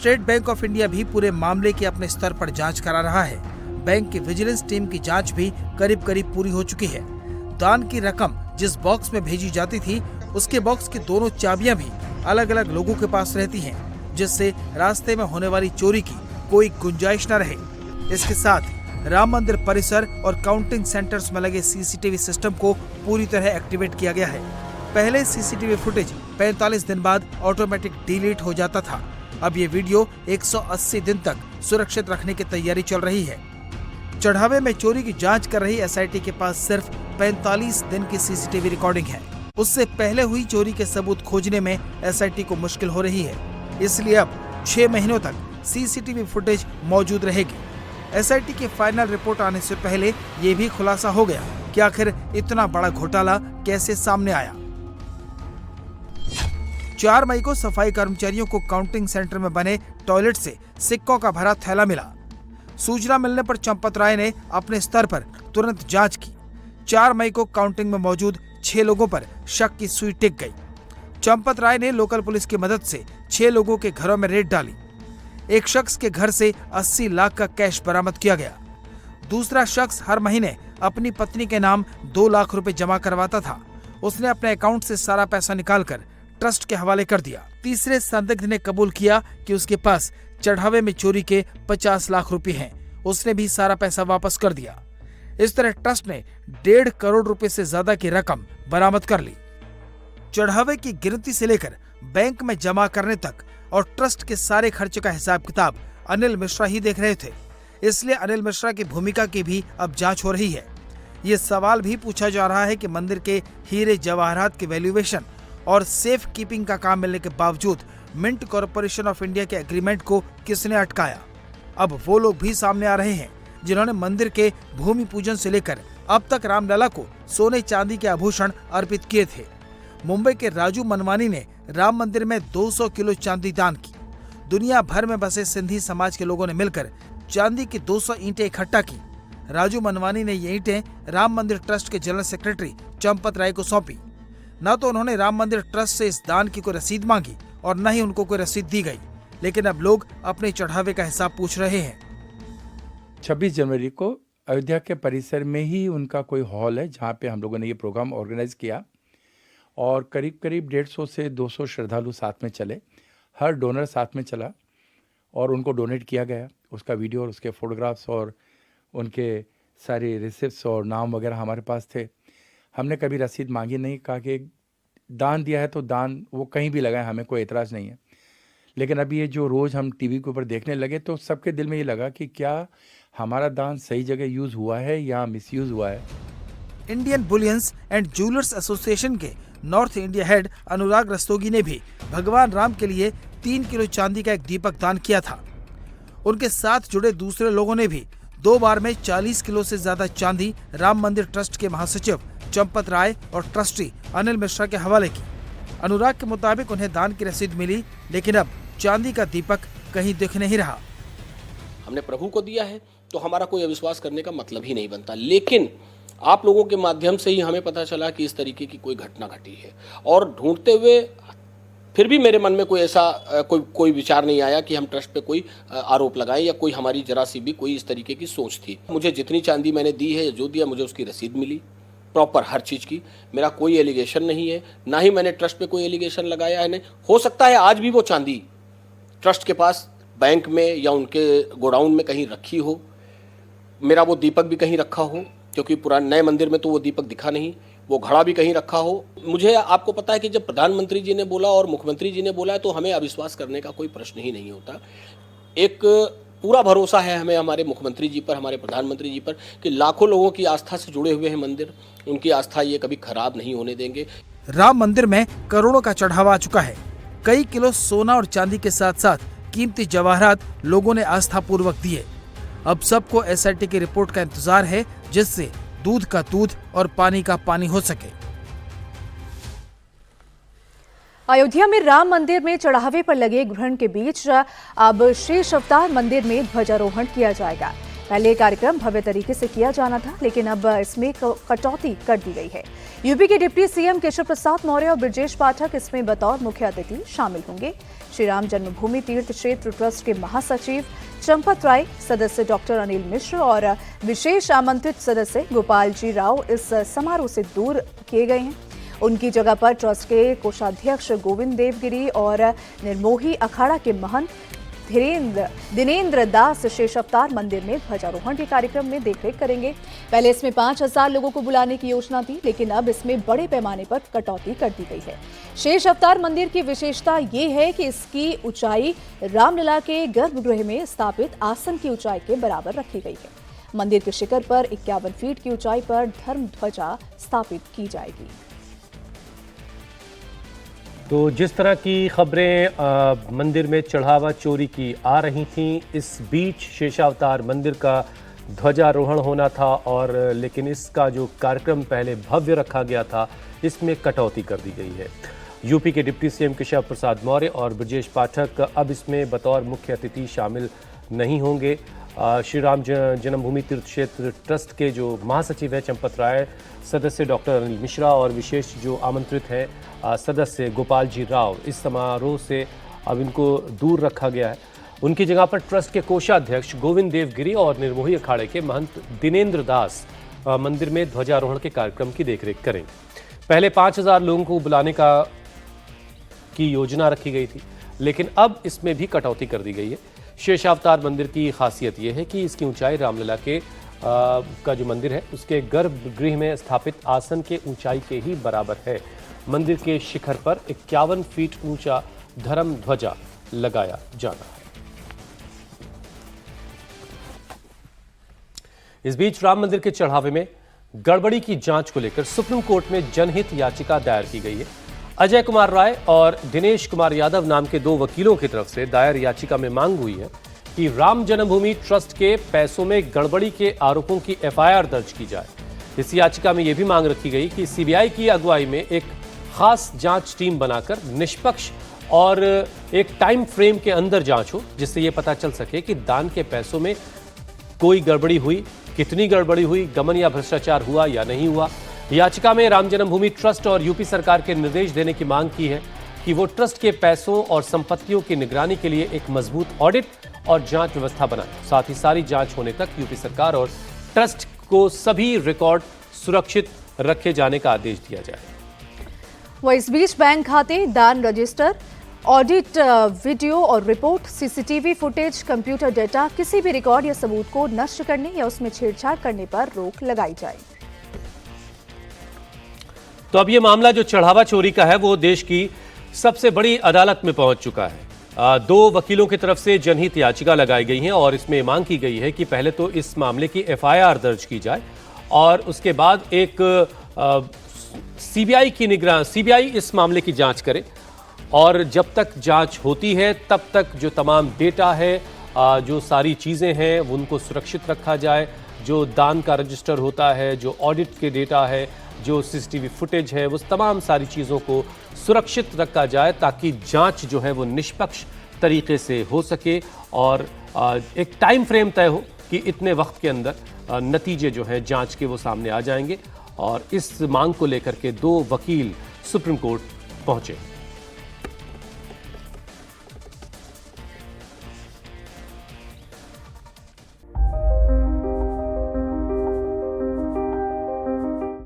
State bank of India भी पूरे मामले की अपने स्तर पर जांच करा रहा है। बैंक की विजिलेंस टीम की जांच भी करीब करीब पूरी हो चुकी है। दान की रकम जिस बॉक्स में भेजी जाती थी, उसके बॉक्स की दोनों चाबियां भी अलग अलग लोगों के पास रहती हैं, जिससे रास्ते में होने वाली चोरी की कोई गुंजाइश न रहे। इसके साथ राम मंदिर परिसर और काउंटिंग सेंटर्स में लगे सीसीटीवी सिस्टम को पूरी तरह एक्टिवेट किया गया है। पहले सीसीटीवी फुटेज 45 दिन बाद ऑटोमेटिक डिलीट हो जाता था। अब ये वीडियो 180 दिन तक सुरक्षित रखने की तैयारी चल रही है। चढ़ावे में चोरी की जांच कर रही एसआईटी के पास सिर्फ 45 दिन की सीसीटीवी रिकॉर्डिंग है। उससे पहले हुई चोरी के सबूत खोजने में एसआईटी को मुश्किल हो रही है। इसलिए अब 6 महीनों तक सीसीटीवी फुटेज मौजूद रहेगी। एसआईटी की फाइनल रिपोर्ट आने से पहले ये भी खुलासा हो गया कि आखिर इतना बड़ा घोटाला कैसे सामने आया। 4 मई को सफाई कर्मचारियों को काउंटिंग सेंटर में बने टॉयलेट से सिक्कों का भरा थैला मिला। सूचना मिलने पर चंपत राय ने अपने स्तर पर तुरंत जांच की। 4 मई को काउंटिंग में मौजूद 6 लोगों पर शक की सुई टिक गई। चंपत राय ने लोकल पुलिस की मदद से 6 लोगों के घरों में रेड डाली। एक शख्स के घर से 80 लाख का कैश बरामद किया गया। दूसरा शख्स हर महीने अपनी पत्नी के नाम 2 लाख रुपए जमा करवाता था। उसने अपने अकाउंट से सारा पैसा निकालकर ट्रस्ट के हवाले कर दिया। तीसरे संदिग्ध ने कबूल किया कि उसके पास चढ़ावे में चोरी के 50 लाख रुपए हैं। उसने भी सारा पैसा वापस कर दिया। इस तरह ट्रस्ट ने 1.5 करोड़ रुपए से ज्यादा की रकम बरामद कर ली। चढ़ावे की गिनती से लेकर बैंक में जमा करने तक और ट्रस्ट के सारे खर्चे का हिसाब किताब अनिल मिश्रा ही देख रहे थे। इसलिए अनिल मिश्रा की भूमिका की भी अब जांच हो रही है। ये सवाल भी पूछा जा रहा है कि मंदिर के हीरे जवाहरात के वैल्यूएशन और सेफ कीपिंग का काम मिलने के बावजूद मिंट कॉरपोरेशन ऑफ इंडिया के एग्रीमेंट को किसने अटकाया। अब वो लोग भी सामने आ रहे हैं जिन्होंने मंदिर के भूमि पूजन से लेकर अब तक रामलला को सोने चांदी के आभूषण अर्पित किए थे। मुंबई के राजू मनवानी ने राम मंदिर में 200 किलो चांदी दान की। दुनिया भर में बसे सिंधी समाज के लोगों ने मिलकर चांदी की 200 ईंटें इकट्ठा की। राजू मनवानी ने ये ईंटें राम मंदिर ट्रस्ट के जनरल सेक्रेटरी चंपत राय को सौंपी। न तो उन्होंने राम मंदिर ट्रस्ट से इस दान की कोई रसीद मांगी और न ही उनको कोई रसीद दी गई, लेकिन अब लोग अपने चढ़ावे का हिसाब पूछ रहे हैं। 26 जनवरी को अयोध्या के परिसर में ही उनका कोई हॉल है जहाँ पे हम लोगों ने ये प्रोग्राम ऑर्गेनाइज किया और करीब करीब 150 से 200 श्रद्धालु साथ में चले। हर डोनर साथ में चला और उनको डोनेट किया गया। उसका वीडियो और उसके फोटोग्राफ्स और उनके सारे रिसिप्ट्स और नाम वगैरह हमारे पास थे। हमने कभी रसीद मांगी नहीं, कहा कि दान दिया है तो दान वो कहीं भी लगाए, हमें कोई एतराज़ नहीं है। लेकिन अभी ये जो रोज़ हम टीवी के ऊपर देखने लगे तो सबके दिल में ये लगा कि क्या हमारा दान सही जगह यूज़ हुआ है या मिसयूज़ हुआ है। Indian bullions and jewellers association के नॉर्थ इंडिया हेड अनुराग रस्तोगी ने भी भगवान राम के लिए 3 किलो चांदी का एक दीपक दान किया था। उनके साथ जुड़े दूसरे लोगों ने भी 2 बार में 40 किलो से ज्यादा चांदी राम मंदिर ट्रस्ट के महासचिव चंपत राय और ट्रस्टी अनिल मिश्रा के हवाले की। अनुराग के मुताबिक उन्हें दान की रसीद मिली, लेकिन अब चांदी का दीपक कहीं दिख नहीं रहा। हमने प्रभु को दिया है तो हमारा कोई अविश्वास करने का मतलब ही नहीं बनता, लेकिन आप लोगों के माध्यम से ही हमें पता चला कि इस तरीके की कोई घटना घटी है और ढूंढते हुए फिर भी मेरे मन में कोई ऐसा कोई विचार नहीं आया कि हम ट्रस्ट पे कोई आरोप लगाएं या कोई हमारी जरा सी भी कोई इस तरीके की सोच थी। मुझे जितनी चांदी मैंने दी है, जो दिया, मुझे उसकी रसीद मिली प्रॉपर हर चीज़ की। मेरा कोई एलिगेशन नहीं है, ना ही मैंने ट्रस्ट पे कोई एलिगेशन लगाया है। नहीं हो सकता है आज भी वो चांदी ट्रस्ट के पास बैंक में या उनके गोडाउन में कहीं रखी हो, मेरा वो दीपक भी कहीं रखा हो, क्योंकि पुराने नए मंदिर में तो वो दीपक दिखा नहीं, वो घड़ा भी कहीं रखा हो। मुझे आपको पता है कि जब प्रधानमंत्री जी ने बोला और मुख्यमंत्री जी ने बोला तो हमें अविश्वास करने का कोई प्रश्न ही नहीं होता। एक पूरा भरोसा है हमें हमारे मुख्यमंत्री जी पर, हमारे प्रधानमंत्री जी पर कि लाखों लोगों की आस्था से जुड़े हुए हैं मंदिर, उनकी आस्था ये कभी खराब नहीं होने देंगे। राम मंदिर में करोड़ों का चढ़ावा आ चुका है। कई किलो सोना और चांदी के साथ साथ कीमती जवाहरात लोगों ने आस्था पूर्वक दिए। अब सबको एसआईटी की रिपोर्ट का इंतजार है, जिससे दूध का दूध और पानी का पानी हो सके। अयोध्या में राम मंदिर में चढ़ावे पर लगे ग्रहण के बीच अब शेष अवतार मंदिर में ध्वजारोहण किया जाएगा। पहले कार्यक्रम भव्य तरीके से किया जाना था, लेकिन अब इसमें कटौती कर दी गई है। यूपी के डिप्टी सीएम केशव प्रसाद मौर्य और ब्रजेश पाठक इसमें बतौर मुख्य अतिथि शामिल होंगे। श्री राम जन्मभूमि तीर्थ क्षेत्र ट्रस्ट के महासचिव चंपत राय, सदस्य डॉक्टर अनिल मिश्र और विशेष आमंत्रित सदस्य गोपाल जी राव इस समारोह से दूर किए गए हैं। उनकी जगह पर ट्रस्ट के कोषाध्यक्ष गोविंद देवगिरी और निर्मोही अखाड़ा के महंत दिनेंद्र दास शेष अवतार मंदिर में ध्वजारोहण के कार्यक्रम में देखरेख करेंगे। पहले इसमें 5000 लोगों को बुलाने की योजना थी, लेकिन अब इसमें बड़े पैमाने पर कटौती कर दी गई है। शेष अवतार मंदिर की विशेषता ये है कि इसकी ऊंचाई रामलला के गर्भगृह में स्थापित आसन की ऊंचाई के बराबर रखी गई है। मंदिर के शिखर पर 51 फीट की ऊंचाई पर धर्म ध्वजा स्थापित की जाएगी। तो जिस तरह की खबरें मंदिर में चढ़ावा चोरी की आ रही थीं, इस बीच शेषावतार मंदिर का ध्वजारोहण होना था और लेकिन इसका जो कार्यक्रम पहले भव्य रखा गया था, इसमें कटौती कर दी गई है। यूपी के डिप्टी सीएम केशव प्रसाद मौर्य और ब्रजेश पाठक अब इसमें बतौर मुख्य अतिथि शामिल नहीं होंगे। श्री राम जन्मभूमि तीर्थ क्षेत्र ट्रस्ट के जो महासचिव हैं चंपत राय, सदस्य डॉक्टर अनिल मिश्रा और विशेष जो आमंत्रित हैं सदस्य गोपाल जी राव, इस समारोह से अब इनको दूर रखा गया है। उनकी जगह पर ट्रस्ट के कोषाध्यक्ष गोविंद देवगिरी और निर्मोही अखाड़े के महंत दिनेंद्र दास मंदिर में ध्वजारोहण के कार्यक्रम की देखरेख करेंगे। पहले 5000 लोगों को बुलाने की योजना रखी गई थी, लेकिन अब इसमें भी कटौती कर दी गई है। शेषावतार मंदिर की खासियत यह है कि इसकी ऊंचाई रामलला के का जो मंदिर है उसके गर्भगृह में स्थापित आसन के ऊंचाई के ही बराबर है। मंदिर के शिखर पर 51 फीट ऊंचा धर्म ध्वजा लगाया जाना है। इस बीच राम मंदिर के चढ़ावे में गड़बड़ी की जांच को लेकर सुप्रीम कोर्ट में जनहित याचिका दायर की गई है। अजय कुमार राय और दिनेश कुमार यादव नाम के 2 वकीलों की तरफ से दायर याचिका में मांग हुई है कि राम जन्मभूमि ट्रस्ट के पैसों में गड़बड़ी के आरोपों की एफआईआर दर्ज की जाए। इस याचिका में यह भी मांग रखी गई कि सीबीआई की अगुवाई में एक खास जांच टीम बनाकर निष्पक्ष और एक टाइम फ्रेम के अंदर जांच हो, जिससे यह पता चल सके कि दान के पैसों में कोई गड़बड़ी हुई, कितनी गड़बड़ी हुई, गमन या भ्रष्टाचार हुआ या नहीं हुआ। याचिका में राम जन्मभूमि ट्रस्ट और यूपी सरकार के निर्देश देने की मांग की है कि वो ट्रस्ट के पैसों और संपत्तियों की निगरानी के लिए एक मजबूत ऑडिट और जांच व्यवस्था बनाए। साथ ही सारी जांच होने तक यूपी सरकार और ट्रस्ट को सभी रिकॉर्ड सुरक्षित रखे जाने का आदेश दिया जाए। वह इस बीच बैंक खाते, दान रजिस्टर, ऑडिट वीडियो और report, CCTV footage, computer data, किसी भी रिकॉर्ड या सबूत को नष्ट करने या उसमें छेड़छाड़ करने पर रोक लगाई जाए। तो अब यह मामला जो चढ़ावा चोरी का है वो देश की सबसे बड़ी अदालत में पहुंच चुका है। 2 वकीलों की तरफ से जनहित याचिका लगाई गई है और इसमें मांग की गई है कि पहले तो इस मामले की एफआईआर दर्ज की जाए और उसके बाद एक सीबीआई इस मामले की जांच करे और जब तक जांच होती है तब तक जो तमाम डेटा है, जो सारी चीज़ें हैं उनको सुरक्षित रखा जाए। जो दान का रजिस्टर होता है, जो ऑडिट के डेटा है, जो सीसीटीवी फुटेज है, वो तमाम सारी चीज़ों को सुरक्षित रखा जाए ताकि जांच जो है वो निष्पक्ष तरीके से हो सके और एक टाइम फ्रेम तय हो कि इतने वक्त के अंदर नतीजे जो हैं जांच के वो सामने आ जाएंगे। और इस मांग को लेकर के 2 वकील सुप्रीम कोर्ट पहुंचे।